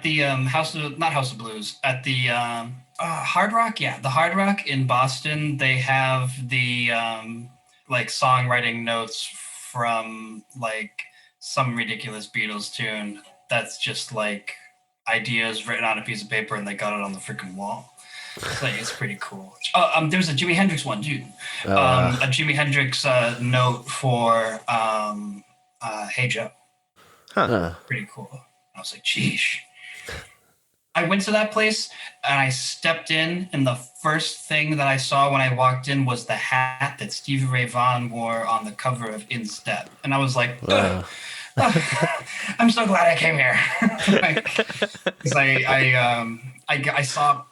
the not House of Blues, at the Hard Rock. Yeah, the Hard Rock in Boston. They have the like songwriting notes from like some ridiculous Beatles tune that's just like ideas written on a piece of paper and they got it on the freaking wall. So it's pretty cool. There's a Jimi Hendrix one too. A Jimi Hendrix note for Hey Joe. Pretty cool. I was like, geesh. I went to that place and I stepped in, and the first thing that I saw when I walked in was the hat that Stevie Ray Vaughan wore on the cover of In Step. And I was like, I'm so glad I came here. Because I saw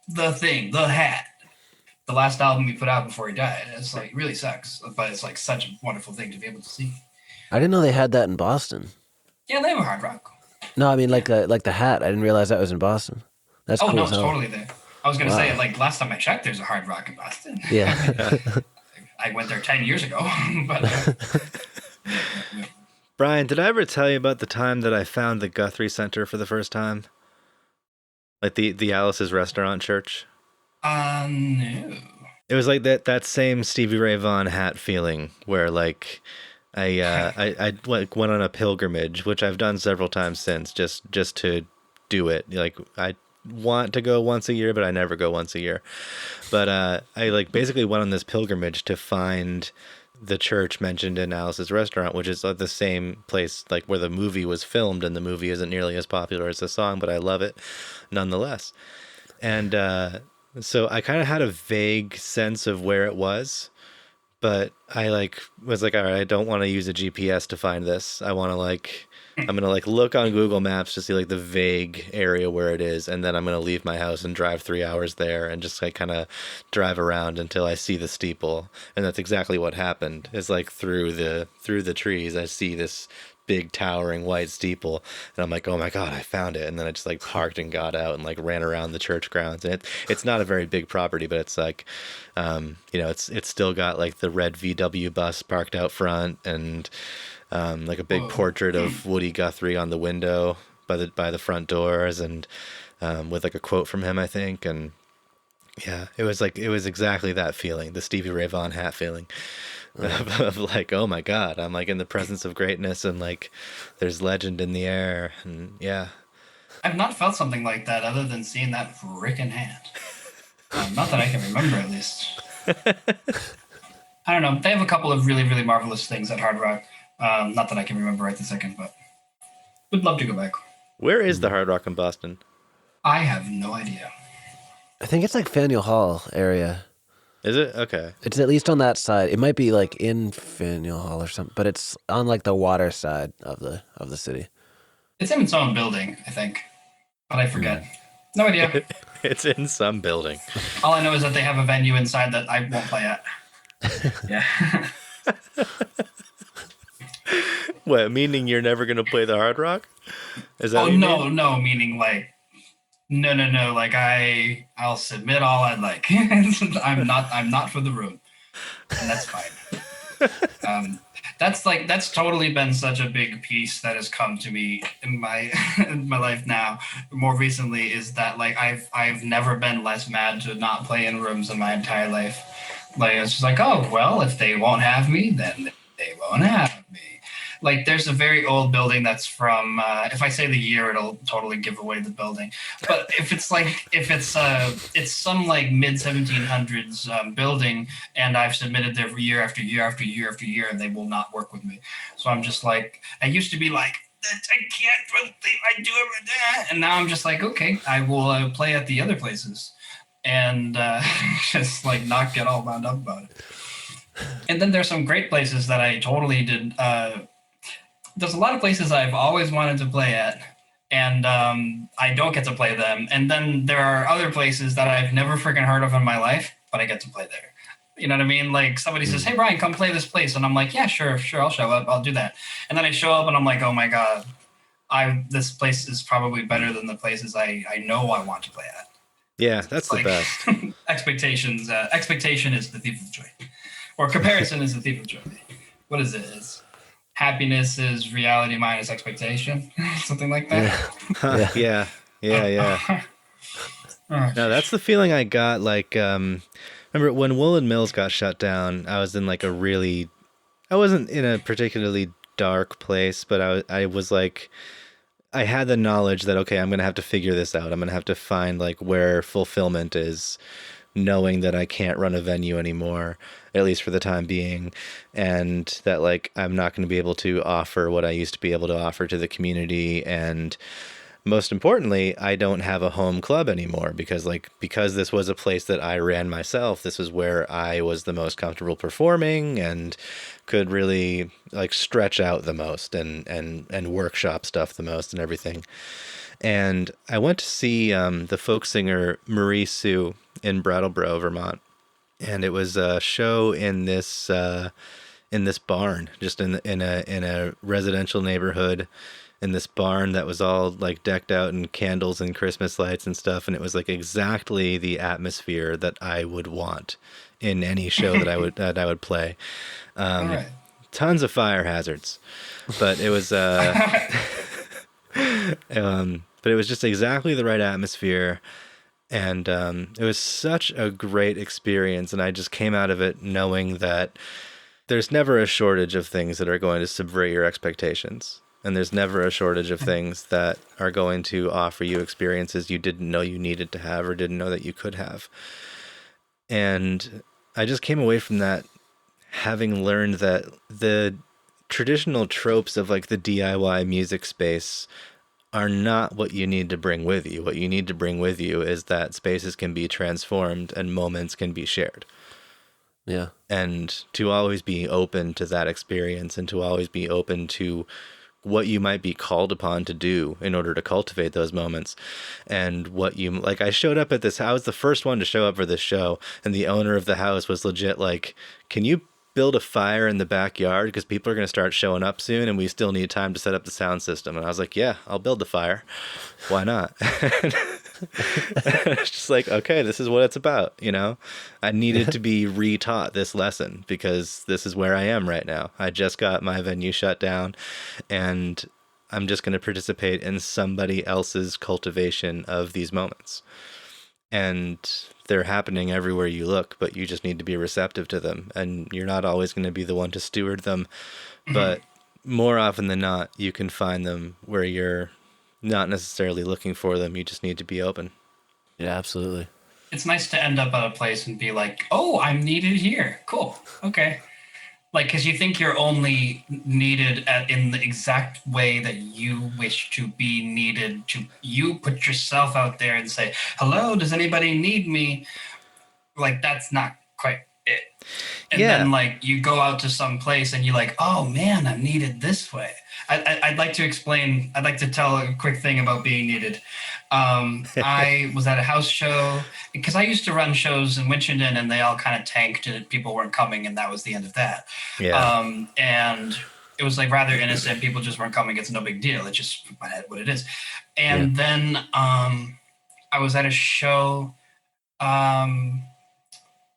the hat, the last album he put out before he died. It's like, really sucks, but it's like such a wonderful thing to be able to see. I didn't know they had that in Boston. Yeah, they have a Hard Rock. No, I mean like the hat. I didn't realize that was in Boston. That's cool. No, it's totally there. I was going to say, like, last time I checked, there's a Hard Rock in Boston. Yeah. I went there 10 years ago. But Brian, did I ever tell you about the time that I found the Guthrie Center for the first time? Like the Alice's Restaurant Church? No. It was like that same Stevie Ray Vaughan hat feeling where like I went on a pilgrimage, which I've done several times since, just to do it. Like I want to go once a year, but I never go once a year. But I like basically went on this pilgrimage to find the church mentioned in Alice's Restaurant, which is the same place like where the movie was filmed, and the movie isn't nearly as popular as the song, but I love it nonetheless. And so I kind of had a vague sense of where it was, but I was like, all right, I don't want to use a GPS to find this. I want to I'm going to look on Google Maps to see like the vague area where it is. And then I'm going to leave my house and drive 3 hours there and just like kind of drive around until I see the steeple. And that's exactly what happened. It's like through the trees, I see this big towering white steeple, and I'm like, oh my God, I found it. And then I just like parked and got out and like ran around the church grounds. And it's not a very big property, but it's like, it's still got like the red VW bus parked out front, and like a big portrait of Woody Guthrie on the window by the front doors, and with like a quote from him, I think. And yeah, it was exactly that feeling, the Stevie Ray Vaughan hat feeling. Of like, oh my God, I'm like in the presence of greatness, and like there's legend in the air. And yeah, I've not felt something like that other than seeing that frickin' hand. Not that I can remember, at least. I don't know. They have a couple of really, really marvelous things at Hard Rock. Not that I can remember right this second, but would love to go back. Where is the Hard Rock in Boston? I have no idea. I think it's like Faneuil Hall area. Is it? Okay. It's at least on that side. It might be like in Faneuil Hall or something, but it's on like the water side of the city. It's in its own building, I think, but I forget. No idea. It's in some building. All I know is that they have a venue inside that I won't play at. Yeah. What, meaning you're never going to play the Hard Rock? Is that no, meaning like no, like I'll submit all I'd like. I'm not for the room, and that's fine. That's totally been such a big piece that has come to me in my life now. More recently, is that like I've never been less mad to not play in rooms in my entire life. Like it's just like, oh well, if they won't have me, then they won't have me. Like there's a very old building that's from if I say the year, it'll totally give away the building. But it's some like mid 1700s building, and I've submitted there for year after year after year after year, and they will not work with me. So I'm just like, I used to be like, I can't believe I do it, and now I'm just like, okay, I will play at the other places, and just like not get all wound up about it. And then there's some great places that I totally did. There's a lot of places I've always wanted to play at, and I don't get to play them. And then there are other places that I've never freaking heard of in my life, but I get to play there. You know what I mean? Like somebody says, hey, Brian, come play this place. And I'm like, yeah, sure, I'll show up. I'll do that. And then I show up and I'm like, oh my God, this place is probably better than the places I know I want to play at. Yeah, that's the best. Expectation is the thief of joy. Or comparison is the thief of joy. What is it? happiness is reality minus expectation, something like that. Yeah. Huh, Yeah. yeah, yeah, yeah. Oh, No, that's sheesh. the feeling I got. Like, remember when Woolen Mills got shut down? I was in like a really, I wasn't in a particularly dark place, but I was like, I had the knowledge that okay, I'm gonna have to figure this out. I'm gonna have to find like where fulfillment is, knowing that I can't run a venue anymore, at least for the time being, and that like I'm not going to be able to offer what I used to be able to offer to the community, and most importantly, I don't have a home club anymore because this was a place that I ran myself. This is where I was the most comfortable performing and could really like stretch out the most and workshop stuff the most and everything. And I went to see the folk singer Marie Sue in Brattleboro, Vermont, and it was a show in this barn, just in a residential neighborhood, in this barn that was all like decked out in candles and Christmas lights and stuff, and it was like exactly the atmosphere that I would want in any show that I would play. All right. Tons of fire hazards, but it was but it was just exactly the right atmosphere. And it was such a great experience. And I just came out of it knowing that there's never a shortage of things that are going to subvert your expectations. And there's never a shortage of things that are going to offer you experiences you didn't know you needed to have or didn't know that you could have. And I just came away from that having learned that the traditional tropes of like the DIY music space are not what you need to bring with you. What you need to bring with you is that spaces can be transformed and moments can be shared. Yeah. And to always be open to that experience and to always be open to what you might be called upon to do in order to cultivate those moments. And what you like, I showed up at this, I was the first one to show up for this show, and the owner of the house was legit like, can you build a fire in the backyard because people are going to start showing up soon and we still need time to set up the sound system? And I was like, yeah, I'll build the fire, why not? It's just like, okay, this is what it's about, you know. I needed to be retaught this lesson because this is where I am right now. I just got my venue shut down and I'm just going to participate in somebody else's cultivation of these moments. And they're happening everywhere you look, but you just need to be receptive to them. And you're not always going to be the one to steward them, but more often than not, you can find them where you're not necessarily looking for them. You just need to be open. Yeah, absolutely. It's nice to end up at a place and be like, oh, I'm needed here. Cool. Okay. Like, because you think you're only needed in the exact way that you wish to be needed. To you put yourself out there and say, hello, does anybody need me? Like, that's not quite it. And Yeah. then like you go out to some place and you're like, oh man, I'm needed this way. I'd like to explain, I'd like to tell a quick thing about being needed. I was at a house show because I used to run shows in Winchendon and they all kind of tanked and people weren't coming and that was the end of that. Yeah. And it was like rather innocent. People just weren't coming. It's no big deal. It's just what it is. And then I was at a show.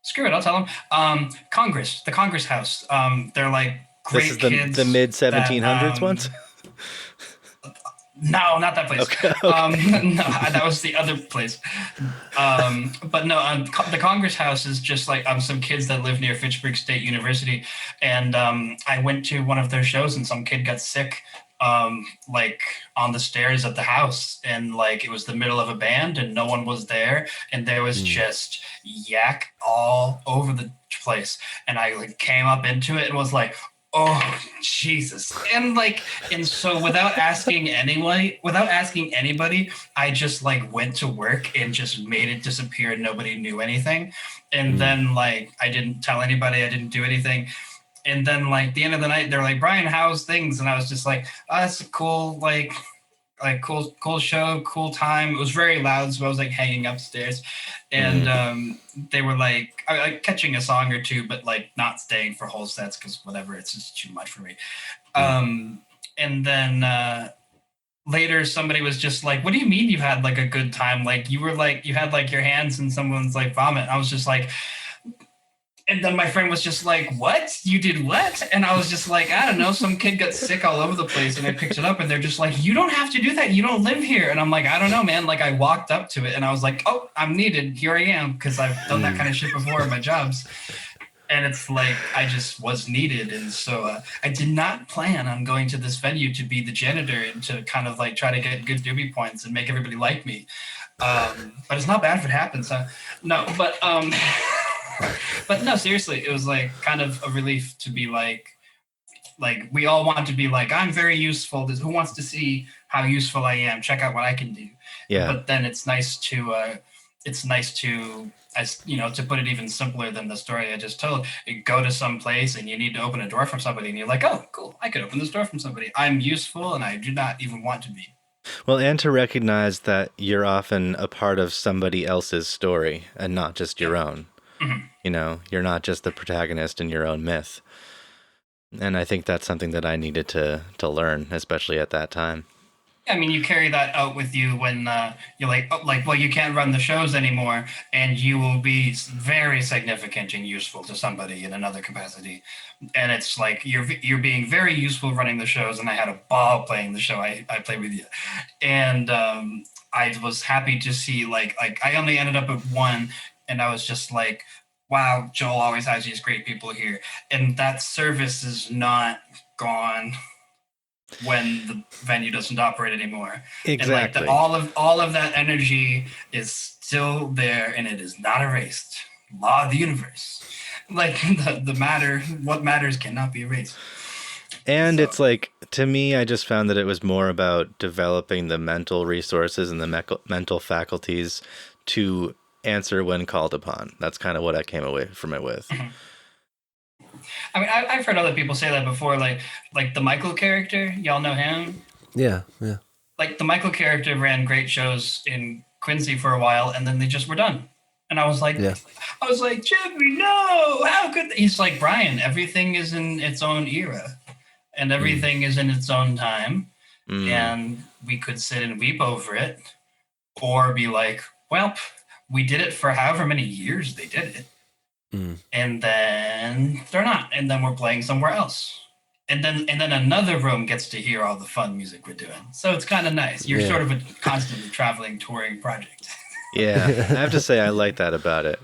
Screw it, I'll tell them. Congress, the Congress House. They're like great This is kids. the mid 1700s ones? No, not that place. Okay. No, that was the other place. But no, the Congress House is just like some kids that live near Fitchburg State University. And I went to one of their shows and some kid got sick like on the stairs of the house. And like it was the middle of a band and no one was there. And there was just yak all over the place. And I like came up into it and was like, oh Jesus. And so without asking anybody, I just like went to work and just made it disappear. Nobody knew anything. And then like I didn't tell anybody, I didn't do anything. And then like the end of the night, they're like, Brian, how's things? And I was just like, oh, that's a cool, cool show, cool time. It was very loud, so I was like hanging upstairs. And they were like catching a song or two, but like not staying for whole sets because whatever, it's just too much for me. And then later somebody was just like, what do you mean you had like a good time? Like you were like, you had like your hands in someone's like vomit. I was just like, And then my friend was just like, what? You did what? And I was just like, I don't know. Some kid got sick all over the place. And I picked it up and they're just like, you don't have to do that. You don't live here. And I'm like, I don't know, man. Like I walked up to it and I was like, oh, I'm needed. Here I am. Because I've done that kind of shit before in my jobs. And it's like, I just was needed. And so I did not plan on going to this venue to be the janitor and to kind of like try to get good doobie points and make everybody like me. But it's not bad if it happens. Huh? No, but no, seriously, it was like kind of a relief to be like we all want to be like, I'm very useful. Who wants to see how useful I am? Check out what I can do. Yeah. But then it's nice to, as you know, to put it even simpler than the story I just told, you go to some place and you need to open a door for somebody and you're like, oh, cool, I could open this door from somebody. I'm useful and I do not even want to be. Well, and to recognize that you're often a part of somebody else's story and not just your own. Mm-hmm. You know, you're not just the protagonist in your own myth. And I think that's something that I needed to learn, especially at that time. I mean, you carry that out with you when you're like, oh, like, well, you can't run the shows anymore, and you will be very significant and useful to somebody in another capacity. And it's like you're being very useful running the shows, and I had a ball playing the show I played with you, and I was happy to see like I only ended up at one, and I was just like, wow, Joel always has these great people here, and that service is not gone when the venue doesn't operate anymore. Exactly. And like all of that energy is still there and it is not erased. Law of the universe. Like the matter, what matters cannot be erased. And so, it's like, to me, I just found that it was more about developing the mental resources and the mental faculties to answer when called upon. That's kind of what I came away from it with. Mm-hmm. I mean, I've heard other people say that before, like the Michael character. Y'all know him? Yeah. Like the Michael character ran great shows in Quincy for a while, and then they just were done. And I was like, Jimmy, no, how could he's like, Brian, everything is in its own era, and everything is in its own time, and we could sit and weep over it, or be like, well, we did it for however many years they did it. And then they're not, and then we're playing somewhere else, and then another room gets to hear all the fun music we're doing. So it's kind of nice. You're sort of a constantly traveling, touring project. Yeah, I have to say I like that about it,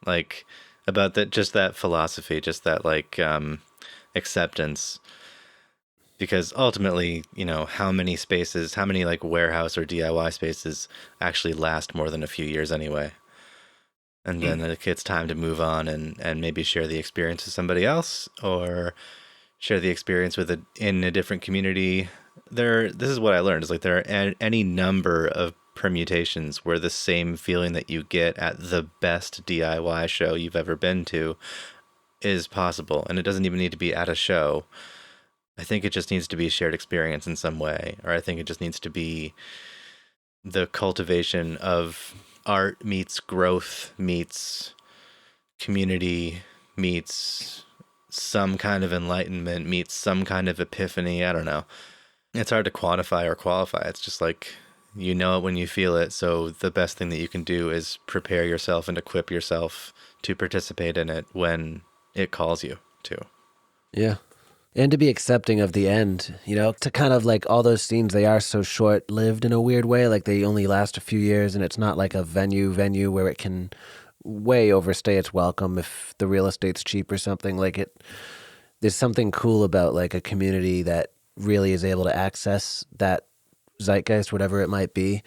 like about that, just that philosophy, just that like acceptance. Because ultimately, you know, how many like warehouse or DIY spaces actually last more than a few years anyway? And then it's time to move on and maybe share the experience with somebody else, or share the experience in a different community. This is what I learned, is like there are any number of permutations where the same feeling that you get at the best DIY show you've ever been to is possible. And it doesn't even need to be at a show. I think it just needs to be a shared experience in some way, or I think it just needs to be the cultivation of art meets growth meets community meets some kind of enlightenment meets some kind of epiphany. I don't know. It's hard to quantify or qualify. It's just like, you know it when you feel it. So the best thing that you can do is prepare yourself and equip yourself to participate in it when it calls you to. Yeah. And to be accepting of the end, you know, to kind of like all those scenes, they are so short-lived in a weird way. Like they only last a few years, and it's not like a venue where it can way overstay its welcome if the real estate's cheap or something. Like there's something cool about like a community that really is able to access that zeitgeist, whatever it might be,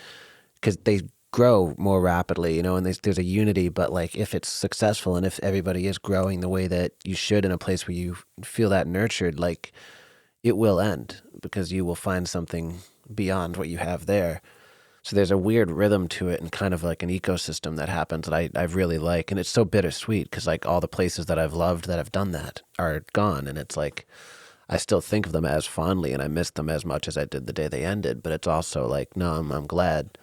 because they grow more rapidly, you know, and there's a unity. But like if it's successful and if everybody is growing the way that you should in a place where you feel that nurtured, like it will end because you will find something beyond what you have there. So there's a weird rhythm to it and kind of like an ecosystem that happens that I really like. And it's so bittersweet because like all the places that I've loved that have done that are gone. And it's like, I still think of them as fondly and I miss them as much as I did the day they ended. But it's also like, no, I'm glad.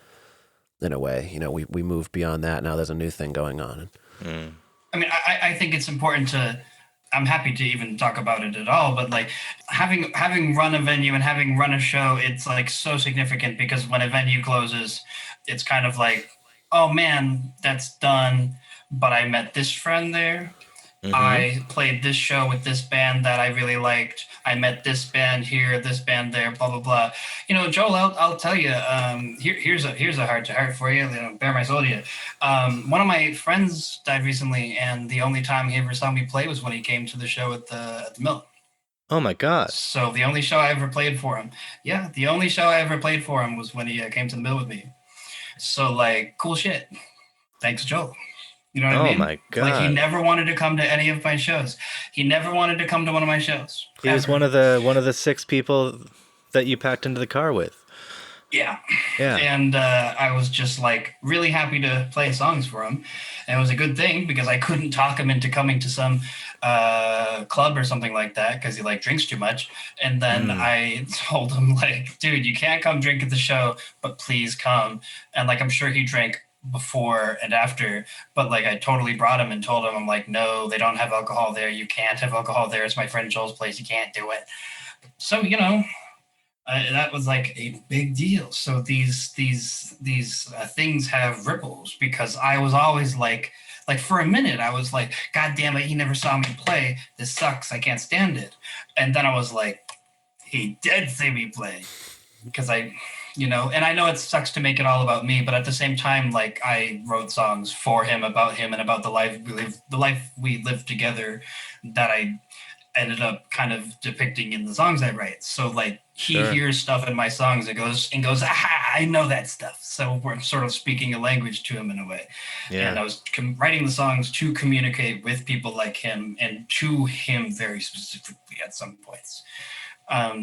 In a way, you know, we moved beyond that. Now there's a new thing going on. I mean, I think it's important to, I'm happy to even talk about it at all, but like having run a venue and having run a show, it's like so significant because when a venue closes, it's kind of like, oh man, that's done. But I met this friend there I played this show with this band that I really liked. I met this band here, this band there, blah blah blah. Joel, I'll tell you. Here's a heart to heart for you. Bare my soul to you. One of my friends died recently, and the only time he ever saw me play was when he came to the show at the Mill. Oh my God. So the only show I ever played for him, yeah, the only show I ever played for him was when he came to the Mill with me. So cool shit. Thanks, Joel. You know what I mean? Oh my God. He never wanted to come to any of my shows. He never wanted to come to one of my shows. He was one of the 6 people that you packed into the car with. Yeah. Yeah. And I was just really happy to play songs for him. And it was a good thing because I couldn't talk him into coming to some club or something like that because he drinks too much. And then I told him dude, you can't come drink at the show, but please come. And I'm sure he drank before and after, but I totally brought him and told him, I'm no, they don't have alcohol there. You can't have alcohol there. It's my friend Joel's place. You can't do it. So, that was a big deal. So these things have ripples because I was always for a minute, I was God damn it, he never saw me play. This sucks. I can't stand it. And then I was he did see me play because and I know it sucks to make it all about me, but at the same time, I wrote songs for him, and about the life we lived together that I ended up kind of depicting in the songs I write. So he hears stuff in my songs and goes, aha, I know that stuff. So we're sort of speaking a language to him in a way. Yeah. And I was writing the songs to communicate with people like him and to him very specifically at some points.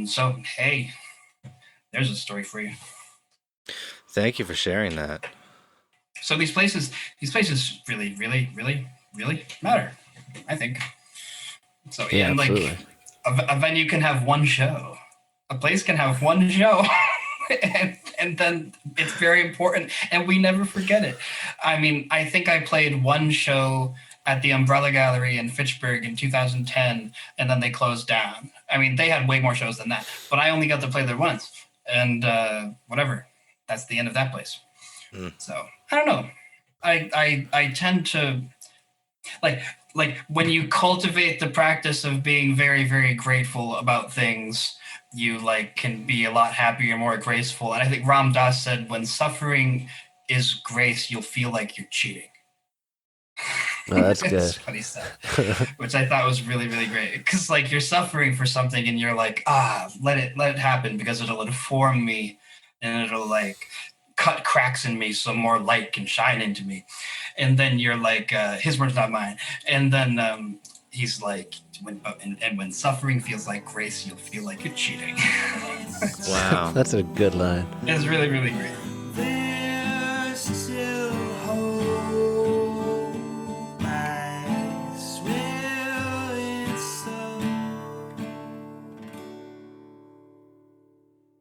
So, hey, there's a story for you. Thank you for sharing that. So these places really, really, really, really matter, I think. So yeah, and absolutely. A venue can have one show. A place can have one show. and then it's very important, and we never forget it. I mean, I think I played one show at the Umbrella Gallery in Fitchburg in 2010, and then they closed down. I mean, they had way more shows than that, but I only got to play there once. And whatever, that's the end of that place. So I don't know. I tend to when you cultivate the practice of being very, very grateful about things, you can be a lot happier, more graceful. And I think Ram Dass said, when suffering is grace, you'll feel like you're cheating. Oh, that's good. That's what he said, which I thought was really, really great. Because you're suffering for something and you're let it happen because it'll inform me and it'll cut cracks in me so more light can shine into me. And then you're his words, not mine. And then he's when suffering feels like grace, you'll feel like you're cheating. Wow. That's a good line. It's really, really great.